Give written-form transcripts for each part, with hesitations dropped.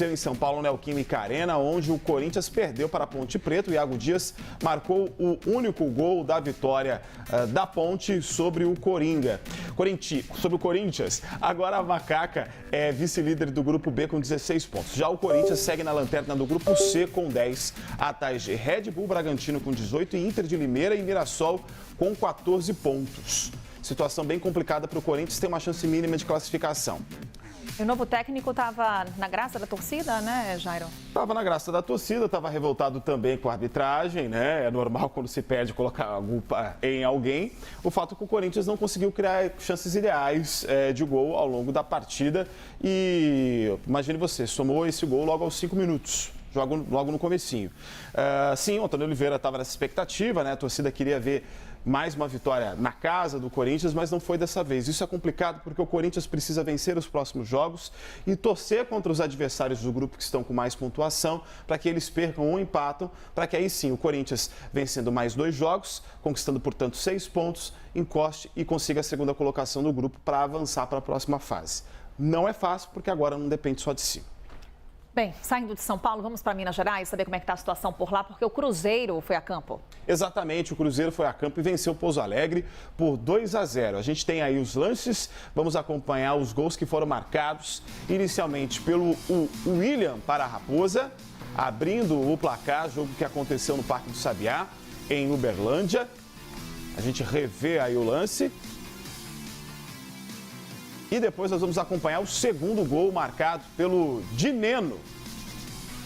Em São Paulo, Neoquímica Arena, onde o Corinthians perdeu para a Ponte Preta. O Iago Dias marcou o único gol da vitória da Ponte sobre o Corinthians. Agora a Macaca é vice-líder do Grupo B com 16 pontos. Já o Corinthians segue na lanterna do Grupo C com 10, atrás de Red Bull Bragantino com 18 e Inter de Limeira e Mirassol com 14 pontos. Situação bem complicada para o Corinthians, tem uma chance mínima de classificação. E o novo técnico estava na graça da torcida, né, Jairo? Estava na graça da torcida, estava revoltado também com a arbitragem, né? É normal quando se perde colocar a culpa em alguém. O fato é que o Corinthians não conseguiu criar chances ideais de gol ao longo da partida. E imagine você, somou esse gol logo aos 5 minutos. Logo no comecinho. Sim, o Antônio Oliveira estava nessa expectativa, né? A torcida queria ver mais uma vitória na casa do Corinthians, mas não foi dessa vez. Isso é complicado porque o Corinthians precisa vencer os próximos jogos e torcer contra os adversários do grupo que estão com mais pontuação para que eles percam ou empatam, para que aí sim o Corinthians, vencendo mais 2 jogos, conquistando, portanto, 6 pontos, encoste e consiga a segunda colocação do grupo para avançar para a próxima fase. Não é fácil porque agora não depende só de si. Bem, saindo de São Paulo, vamos para Minas Gerais, saber como é que está a situação por lá, porque o Cruzeiro foi a campo. Exatamente, o Cruzeiro foi a campo e venceu o Pouso Alegre por 2-0. A gente tem aí os lances, vamos acompanhar os gols que foram marcados, inicialmente pelo William para a Raposa, abrindo o placar, jogo que aconteceu no Parque do Sabiá, em Uberlândia. A gente revê aí o lance. E depois nós vamos acompanhar o segundo gol marcado pelo Dineno,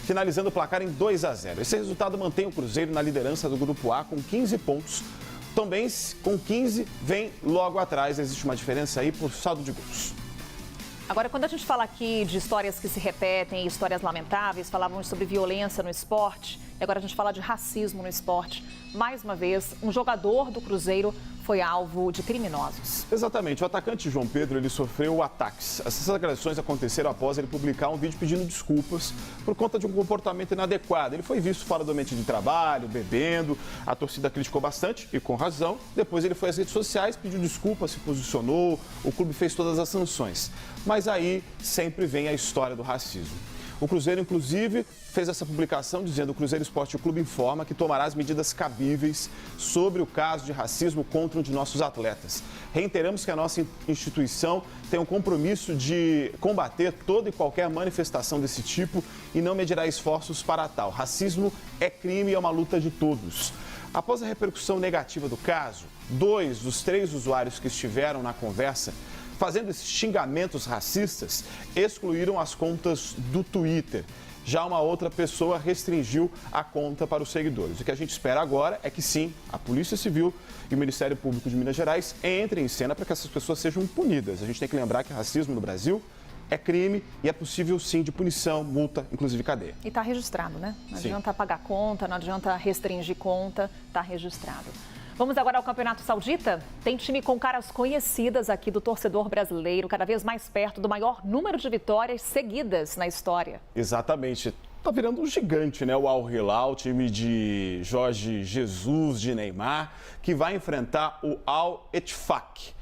finalizando o placar em 2-0. Esse resultado mantém o Cruzeiro na liderança do Grupo A com 15 pontos. Também com 15 vem logo atrás. Existe uma diferença aí por saldo de gols. Agora, quando a gente fala aqui de histórias que se repetem, histórias lamentáveis, falávamos sobre violência no esporte, e agora a gente fala de racismo no esporte. Mais uma vez, um jogador do Cruzeiro foi alvo de criminosos. Exatamente. O atacante João Pedro, ele sofreu ataques. Essas agressões aconteceram após ele publicar um vídeo pedindo desculpas por conta de um comportamento inadequado. Ele foi visto fora do ambiente de trabalho, bebendo. A torcida criticou bastante e com razão. Depois ele foi às redes sociais, pediu desculpas, se posicionou. O clube fez todas as sanções. Mas aí sempre vem a história do racismo. O Cruzeiro, inclusive, fez essa publicação dizendo: o Cruzeiro Esporte Clube informa que tomará as medidas cabíveis sobre o caso de racismo contra um de nossos atletas. Reiteramos que a nossa instituição tem um compromisso de combater toda e qualquer manifestação desse tipo e não medirá esforços para tal. Racismo é crime e é uma luta de todos. Após a repercussão negativa do caso, 2 dos 3 usuários que estiveram na conversa fazendo esses xingamentos racistas, excluíram as contas do Twitter. Já uma outra pessoa restringiu a conta para os seguidores. O que a gente espera agora é que sim, a Polícia Civil e o Ministério Público de Minas Gerais entrem em cena para que essas pessoas sejam punidas. A gente tem que lembrar que racismo no Brasil é crime e é possível sim de punição, multa, inclusive cadeia. E está registrado, né? Não adianta pagar conta, não adianta restringir conta, está registrado. Vamos agora ao Campeonato Saudita. Tem time com caras conhecidas aqui do torcedor brasileiro, cada vez mais perto do maior número de vitórias seguidas na história. Exatamente. Tá virando um gigante, né? O Al Hilal, time de Jorge Jesus, de Neymar, que vai enfrentar o Al Ettifaq.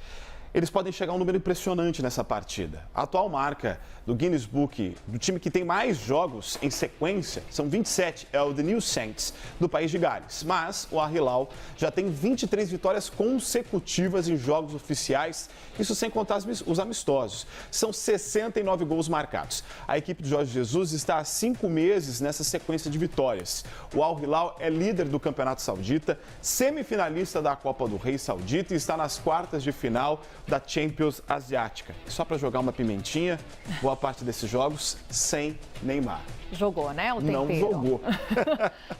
Eles podem chegar a um número impressionante nessa partida. A atual marca do Guinness Book, do time que tem mais jogos em sequência, são 27, é o The New Saints, do país de Gales. Mas o Al Hilal já tem 23 vitórias consecutivas em jogos oficiais, isso sem contar os amistosos. São 69 gols marcados. A equipe de Jorge Jesus está há 5 meses nessa sequência de vitórias. O Al Hilal é líder do Campeonato Saudita, semifinalista da Copa do Rei Saudita e está nas quartas de final da Champions Asiática. Só para jogar uma pimentinha, boa parte desses jogos sem Neymar. Jogou, né, o tempero? Não jogou.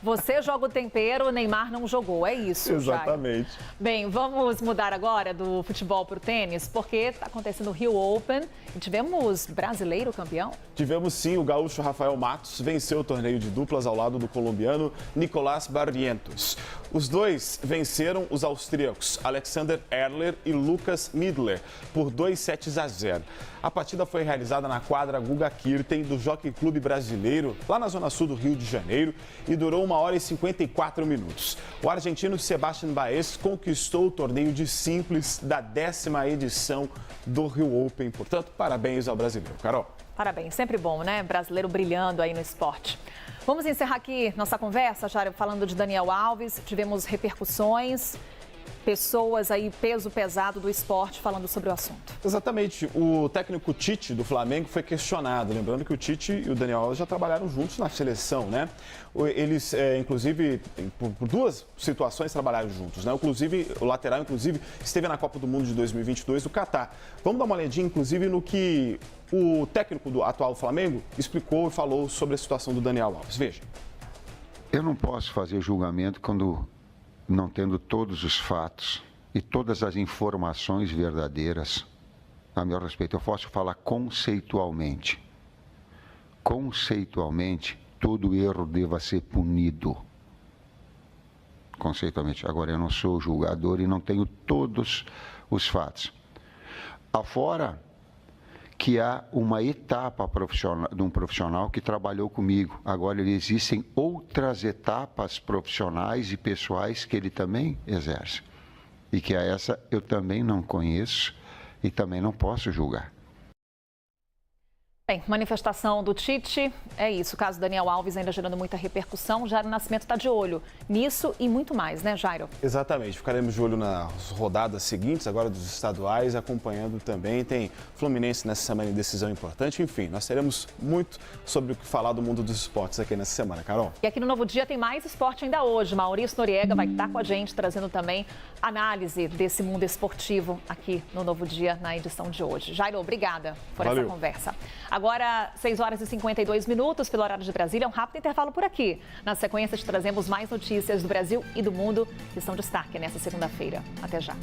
Você joga o tempero, o Neymar não jogou, é isso, Exatamente. Jair. Bem, vamos mudar agora do futebol para o tênis, porque está acontecendo o Rio Open e tivemos brasileiro campeão. Tivemos sim, o gaúcho Rafael Matos venceu o torneio de duplas ao lado do colombiano Nicolás Barrientos. Os dois venceram os austríacos Alexander Erler e Lucas Midler por 2-0. A partida foi realizada na quadra Guga Kirten do Jockey Clube Brasileiro, lá na zona sul do Rio de Janeiro, e durou 1 hora e 54 minutos. O argentino Sebastián Baez conquistou o torneio de simples da 10ª edição do Rio Open. Portanto, parabéns ao brasileiro. Carol. Parabéns, sempre bom, né? Brasileiro brilhando aí no esporte. Vamos encerrar aqui nossa conversa, Jairo, falando de Daniel Alves. Tivemos repercussões, pessoas aí, peso pesado do esporte falando sobre o assunto. Exatamente. O técnico Tite do Flamengo foi questionado. Lembrando que o Tite e o Daniel Alves já trabalharam juntos na seleção, né? Eles, inclusive, por duas situações trabalharam juntos, né? Inclusive, o lateral, esteve na Copa do Mundo de 2022 do Catar. Vamos dar uma olhadinha, inclusive, no que o técnico do atual Flamengo explicou e falou sobre a situação do Daniel Alves. Veja. Eu não posso fazer julgamento quando não tendo todos os fatos e todas as informações verdadeiras a meu respeito. Eu posso falar conceitualmente. Conceitualmente, todo erro deva ser punido. Conceitualmente. Agora, eu não sou julgador e não tenho todos os fatos. Afora que há uma etapa profissional, de um profissional que trabalhou comigo. Agora, existem outras etapas profissionais e pessoais que ele também exerce. E que a essa eu também não conheço e também não posso julgar. Bem, manifestação do Tite, é isso. O caso Daniel Alves ainda gerando muita repercussão. Jairo Nascimento está de olho nisso e muito mais, né, Jairo? Exatamente. Ficaremos de olho nas rodadas seguintes, agora dos estaduais, acompanhando também. Tem Fluminense nessa semana em decisão importante. Enfim, nós teremos muito sobre o que falar do mundo dos esportes aqui nessa semana, Carol. E aqui no Novo Dia tem mais esporte ainda hoje. Maurício Noriega vai estar com a gente, trazendo também análise desse mundo esportivo aqui no Novo Dia, na edição de hoje. Jairo, obrigada por essa conversa. Agora, 6 horas e 52 minutos, pelo horário de Brasília, um rápido intervalo por aqui. Na sequência, te trazemos mais notícias do Brasil e do mundo que são destaque nessa segunda-feira. Até já.